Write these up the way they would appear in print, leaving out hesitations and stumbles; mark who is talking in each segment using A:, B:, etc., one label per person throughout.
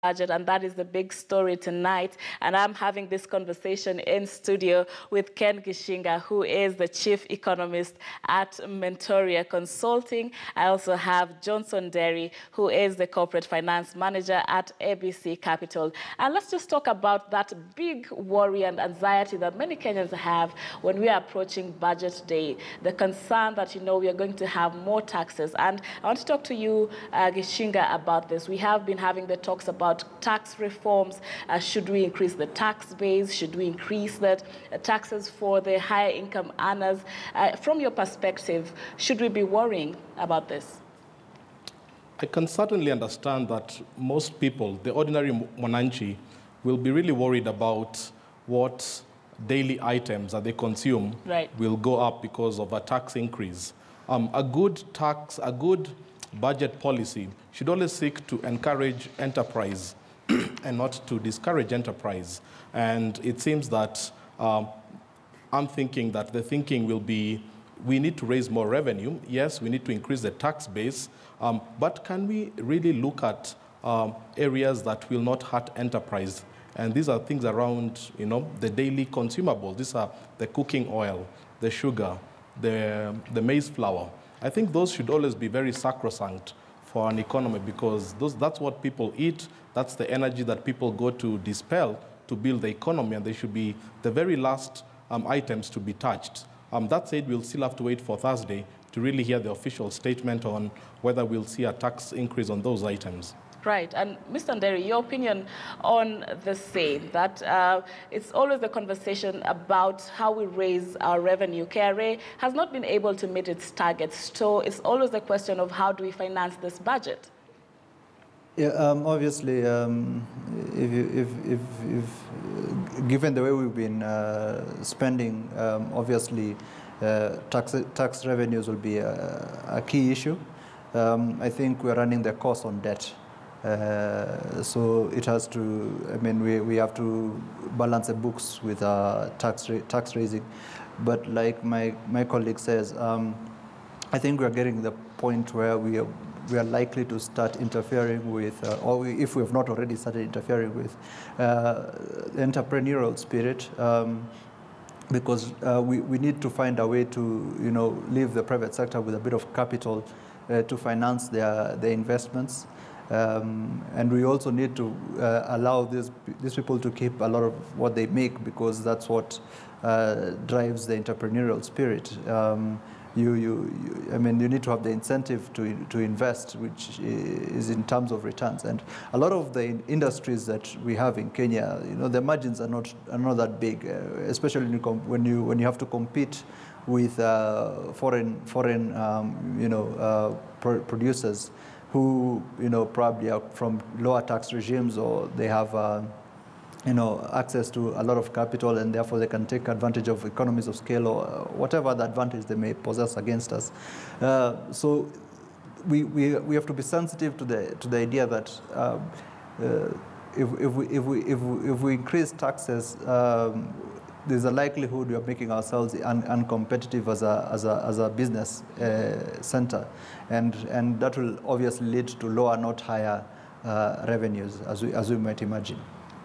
A: budget, and that is the big story tonight. And I'm having this conversation in studio with Ken Gishinga, who is the chief economist at Mentoria Consulting. I also have Johnson Derry, who is the corporate finance manager at ABC Capital. And let's just talk about that big worry and anxiety that many Kenyans have when we are approaching budget day. The concern that, we are going to have more taxes. And I want to talk to you, Gishinga, about this. We have been having the talks about tax reforms. Should we increase the tax base? Should we increase the taxes for the higher income earners? From your perspective, should we be worrying about this?
B: I can certainly understand that most people, the ordinary mwananchi, will be really worried about what daily items that they consume will go up because of a tax increase. A good budget policy should always seek to encourage enterprise and not to discourage enterprise. And it seems that I'm thinking that the thinking will be, we need to raise more revenue. Yes, we need to increase the tax base, but can we really look at areas that will not hurt enterprise? And these are things around, the daily consumables. These are the cooking oil, the sugar, the maize flour. I think those should always be very sacrosanct for an economy, because that's what people eat. That's the energy that people go to dispel to build the economy, and they should be the very last items to be touched. That said, we'll still have to wait for Thursday to really hear the official statement on whether we'll see a tax increase on those items.
A: Right. And Mr. Nderi, your opinion on the same, that it's always the conversation about how we raise our revenue. KRA has not been able to meet its targets, so it's always the question of how do we finance this budget?
C: Yeah, obviously, if given the way we've been spending, obviously, tax revenues will be a key issue. I think we're running the course on debt. So it has to, we have to balance the books with tax raising. But like my colleague says, I think we're getting the point where we are likely to start interfering with, or if we have not already started interfering with, the entrepreneurial spirit, because we need to find a way to, leave the private sector with a bit of capital to finance their investments. And we also need to allow these people to keep a lot of what they make, because that's what drives the entrepreneurial spirit. You need to have the incentive to invest, which is in terms of returns. And a lot of the industries that we have in Kenya, the margins are not that big, especially when you have to compete with foreign producers who probably are from lower tax regimes, or they have access to a lot of capital, and therefore they can take advantage of economies of scale or whatever the advantage they may possess against us. So we have to be sensitive to the idea that if we increase taxes, there's a likelihood we are making ourselves uncompetitive as a business center, and that will obviously lead to lower, not higher, revenues, as we might imagine.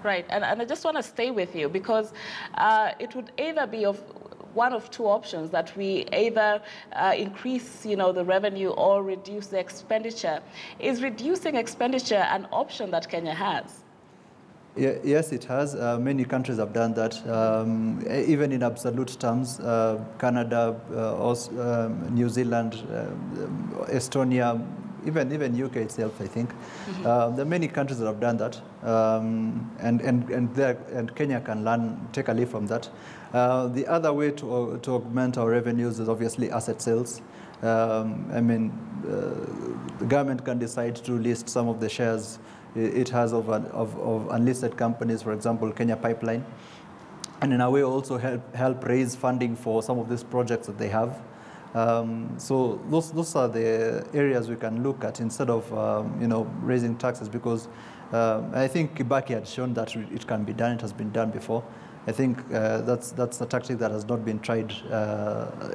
A: Right, and I just want to stay with you, because it would either be one of two options, that we either increase, the revenue or reduce the expenditure. Is reducing expenditure an option that Kenya has?
C: Yeah, yes, it has. Many countries have done that, even in absolute terms. Canada, New Zealand, Estonia, even UK itself, I think. Mm-hmm. There are many countries that have done that, and Kenya can take a leaf from that. The other way to augment our revenues is obviously asset sales. The government can decide to list some of the shares it has of unlisted companies, for example, Kenya Pipeline, and in a way also help raise funding for some of these projects that they have. So those are the areas we can look at instead of raising taxes, because I think Kibaki had shown that it can be done. It has been done before. I think that's a tactic that has not been tried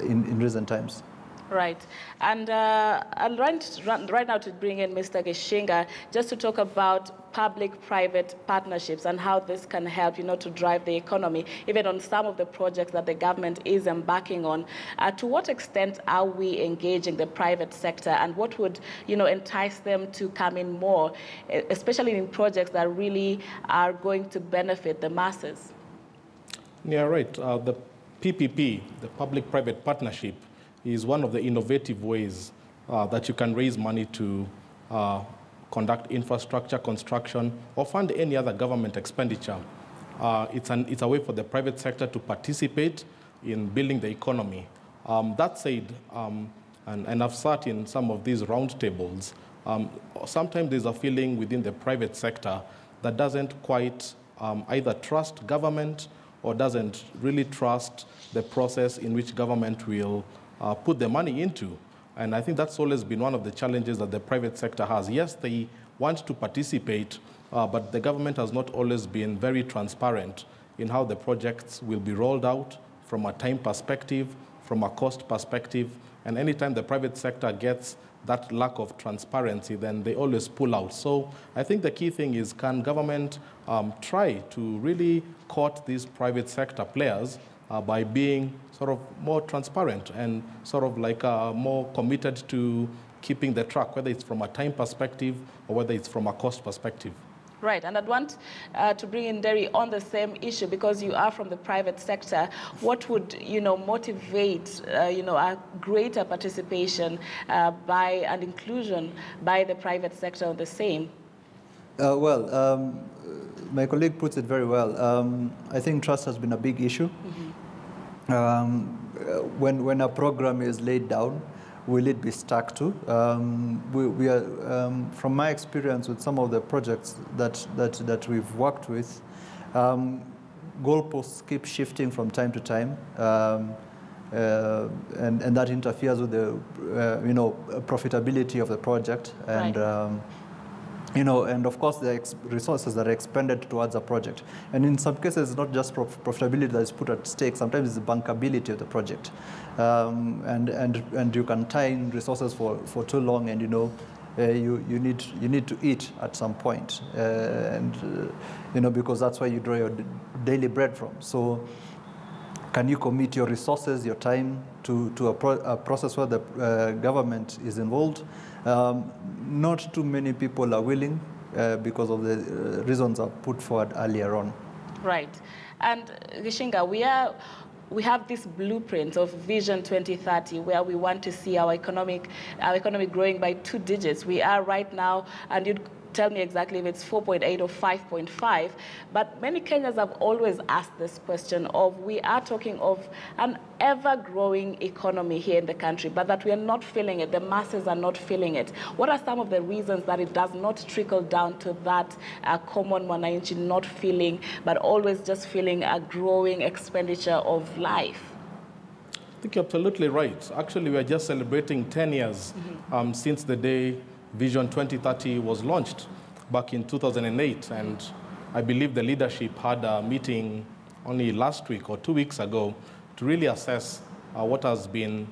C: in recent times.
A: Right. And I'll right now to bring in Mr. Gishinga just to talk about public-private partnerships and how this can help, to drive the economy, even on some of the projects that the government is embarking on. To what extent are we engaging the private sector, and what would, entice them to come in more, especially in projects that really are going to benefit the masses?
B: Yeah, right. The PPP, the public-private partnership, is one of the innovative ways that you can raise money to conduct infrastructure construction or fund any other government expenditure. It's a way for the private sector to participate in building the economy. That said, and I've sat in some of these roundtables, sometimes there's a feeling within the private sector that doesn't quite either trust government or doesn't really trust the process in which government will put the money into. And I think that's always been one of the challenges that the private sector has. Yes, they want to participate, but the government has not always been very transparent in how the projects will be rolled out from a time perspective, from a cost perspective. And anytime the private sector gets that lack of transparency, then they always pull out. So I think the key thing is, can government try to really court these private sector players by being sort of more transparent and sort of like more committed to keeping the track, whether it's from a time perspective or whether it's from a cost perspective.
A: Right, and I'd want to bring in Derry on the same issue, because you are from the private sector. What would, motivate, a greater participation by and inclusion by the private sector on the same?
C: My colleague puts it very well. I think trust has been a big issue. When a program is laid down, will it be stuck to? We are, from my experience with some of the projects that we've worked with, goalposts keep shifting from time to time, and that interferes with the profitability of the project, and right. And of course the resources that are expended towards a project. And in some cases, it's not just profitability that is put at stake. Sometimes it's the bankability of the project. And you can tie in resources for too long, and you need to eat at some point. Because that's where you draw your daily bread from. So can you commit your resources, your time to a process where the government is involved? Not too many people are willing because of the reasons I've put forward earlier on.
A: Right. And Gishinga, we have this blueprint of Vision 2030, where we want to see our economy growing by 2 digits. We are right now, and you'd tell me exactly if it's 4.8 or 5.5, but many Kenyans have always asked this question of, we are talking of an ever-growing economy here in the country, but that we are not feeling it, the masses are not feeling it. What are some of the reasons that it does not trickle down to that common mwananchi not feeling, but always just feeling a growing expenditure of life?
B: I think you're absolutely right. Actually, we are just celebrating 10 years since the day Vision 2030 was launched back in 2008, and I believe the leadership had a meeting only last week or 2 weeks ago to really assess what has been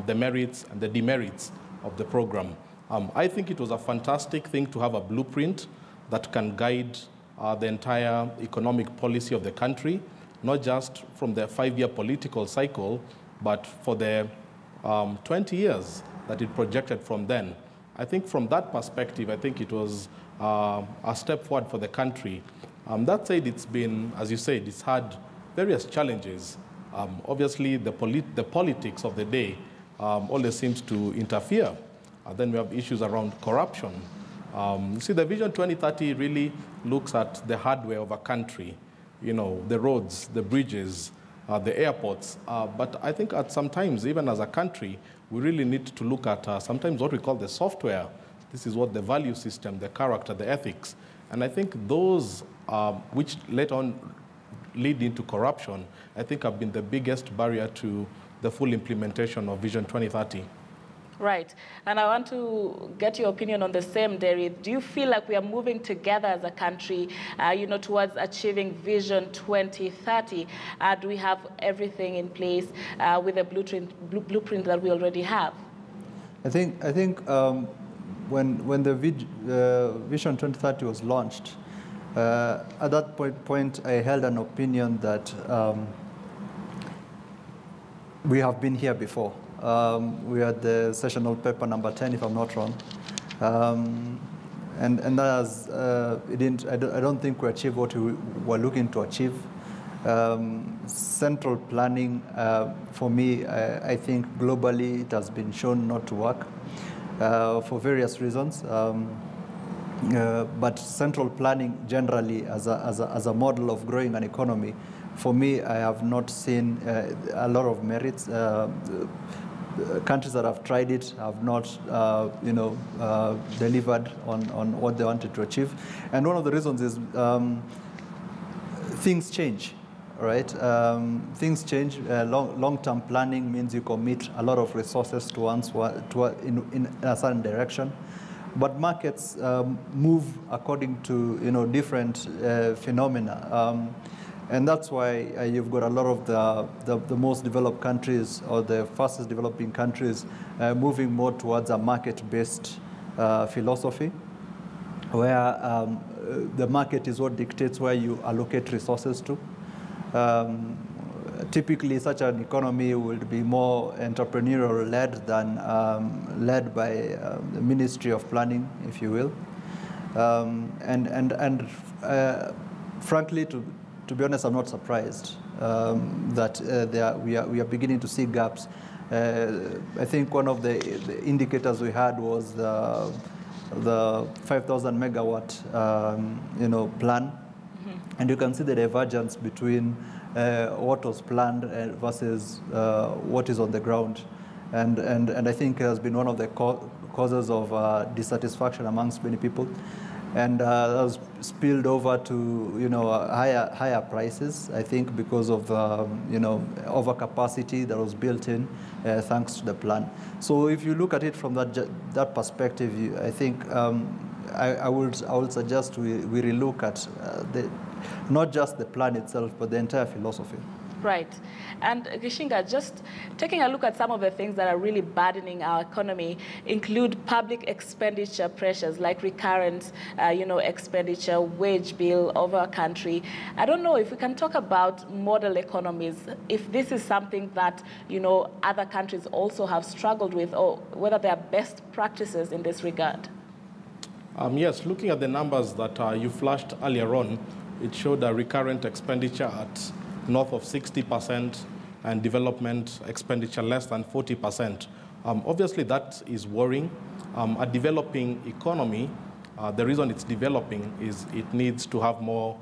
B: the merits and the demerits of the program. I think it was a fantastic thing to have a blueprint that can guide the entire economic policy of the country, not just from the 5-year political cycle, but for the 20 years that it projected from then. I think from that perspective, I think it was a step forward for the country. That said, it's been, as you said, it's had various challenges. Obviously, the politics of the day always seems to interfere. Then we have issues around corruption. You see, the Vision 2030 really looks at the hardware of a country, the roads, the bridges, the airports. But I think at some times, even as a country, we really need to look at sometimes what we call the software. This is what the value system, the character, the ethics. And I think those which later on lead into corruption, I think have been the biggest barrier to the full implementation of Vision 2030.
A: Right. And I want to get your opinion on the same, Derry. Do you feel like we are moving together as a country, towards achieving Vision 2030? Do we have everything in place with the blueprint that we already have?
C: I think when the Vision 2030 was launched, at that point I held an opinion that we have been here before. We had the sessional paper number 10, if I'm not wrong, and that has, I don't think we achieved what we were looking to achieve. Central planning, for me, I think globally it has been shown not to work for various reasons. But central planning generally as a model of growing an economy, for me, I have not seen a lot of merits. Countries that have tried it have not, delivered on what they wanted to achieve. And one of the reasons is things change, right? Things change. Long-term planning means you commit a lot of resources in a certain direction. But markets move according to different phenomena. And that's why you've got a lot of the most developed countries or the fastest developing countries moving more towards a market-based philosophy, where the market is what dictates where you allocate resources to. Typically, such an economy will be more entrepreneurial-led than led by the Ministry of Planning, if you will. Frankly, to be honest, I'm not surprised that we are beginning to see gaps. I think one of the indicators we had was the 5,000 megawatt plan, and you can see the divergence between what was planned versus what is on the ground, and I think it has been one of the causes of dissatisfaction amongst many people. And that was spilled over to higher prices, I think, because of overcapacity that was built in thanks to the plan. So if you look at it from that perspective, I think I would suggest we relook at not just the plan itself, but the entire philosophy.
A: Right. And Gishinga, just taking a look at some of the things that are really burdening our economy include public expenditure pressures like recurrent, expenditure, wage bill over our country. I don't know if we can talk about model economies, if this is something that, other countries also have struggled with, or whether there are best practices in this regard.
B: Yes, looking at the numbers that you flashed earlier on, it showed a recurrent expenditure at north of 60% and development expenditure less than 40%. Obviously, that is worrying. A developing economy, the reason it's developing is it needs to have more.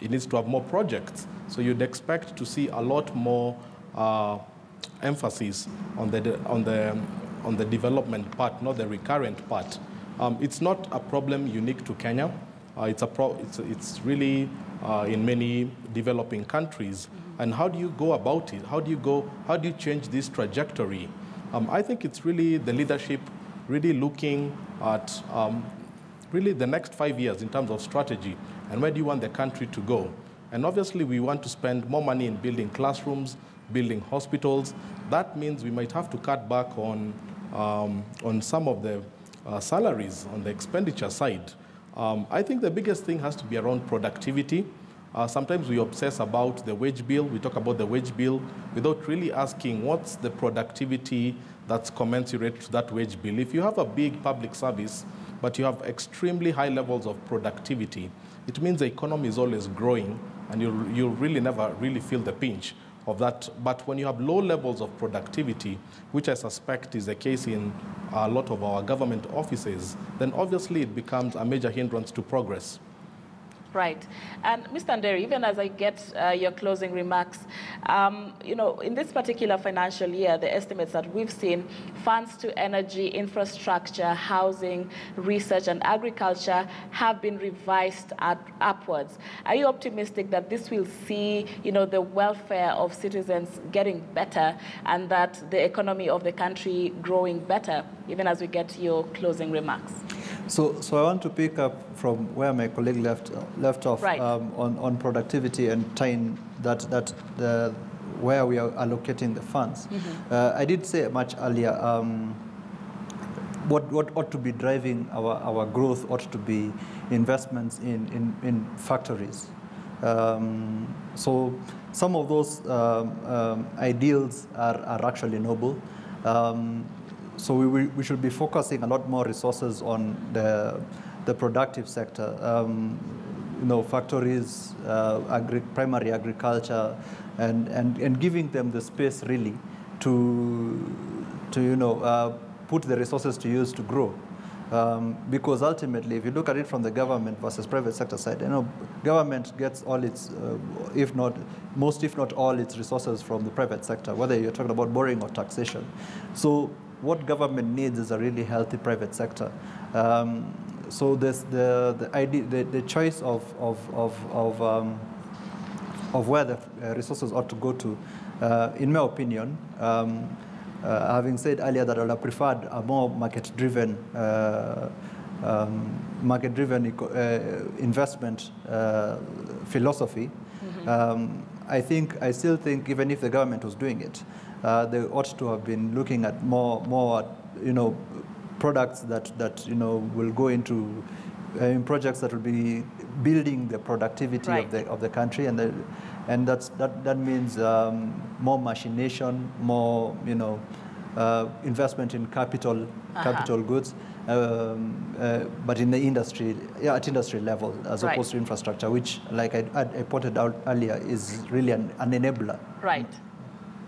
B: It needs to have more projects. So you'd expect to see a lot more emphasis on the development part, not the recurrent part. It's not a problem unique to Kenya. It's really in many developing countries. And how do you go about it? How do you change this trajectory? I think it's really the leadership really looking at really the next 5 years in terms of strategy and where do you want the country to go. And obviously we want to spend more money in building classrooms, building hospitals. That means we might have to cut back on some of the salaries on the expenditure side. I think the biggest thing has to be around productivity. Sometimes we obsess about the wage bill. We talk about the wage bill without really asking what's the productivity that's commensurate to that wage bill. If you have a big public service, but you have extremely high levels of productivity, it means the economy is always growing, and you'll really never really feel the pinch of that. But when you have low levels of productivity, which I suspect is the case in a lot of our government offices, then obviously it becomes a major hindrance to progress.
A: Right. And Mr. Nderi, even as I get your closing remarks, you know, in this particular financial year, the estimates that we've seen, funds to energy, infrastructure, housing, research, and agriculture have been revised upwards. Are you optimistic that this will see, you know, the welfare of citizens getting better and that the economy of the country growing better, even as we get your closing remarks?
C: So I want to pick up from where my colleague left off,
A: right.
C: On productivity and tying where we are allocating the funds. I did say much earlier, what ought to be driving our growth ought to be investments in factories. So some of those ideals are actually noble. So we should be focusing a lot more resources on the productive sector, you know, factories, primary agriculture, and giving them the space really to you know, put the resources to use to grow. Because ultimately, if you look at it from the government versus private sector side, you know, government gets all its, if not all its resources from the private sector, whether you're talking about borrowing or taxation. So what government needs is a really healthy private sector. So there's the idea, the choice of where the resources ought to go to, in my opinion. Having said earlier that I would have preferred a more market-driven investment philosophy. I still think even if the government was doing it, they ought to have been looking at more you know, products that you know will go into projects that will be building the productivity
A: right.
C: of the country, and that means more machination, more, you know, investment in capital goods, but in the industry, at industry level, as
A: right.
C: opposed to infrastructure, which, like I pointed out earlier, is really an enabler.
A: Right.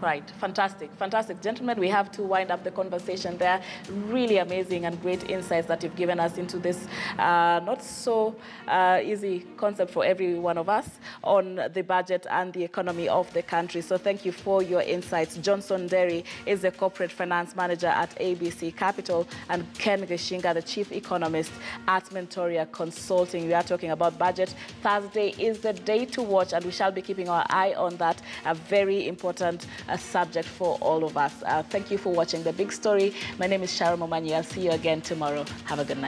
A: Right, fantastic, fantastic. Gentlemen, we have to wind up the conversation there. Really amazing and great insights that you've given us into this not so easy concept for every one of us on the budget and the economy of the country. So thank you for your insights. Johnson Nderi is the Corporate Finance Manager at ABC Capital, and Ken Gishinga, the Chief Economist at Mentoria Consulting. We are talking about budget. Thursday is the day to watch, and we shall be keeping our eye on that. A very important subject for all of us. Thank you for watching The Big Story. My name is Sharon Momanyi. I'll see you again tomorrow. Have a good night.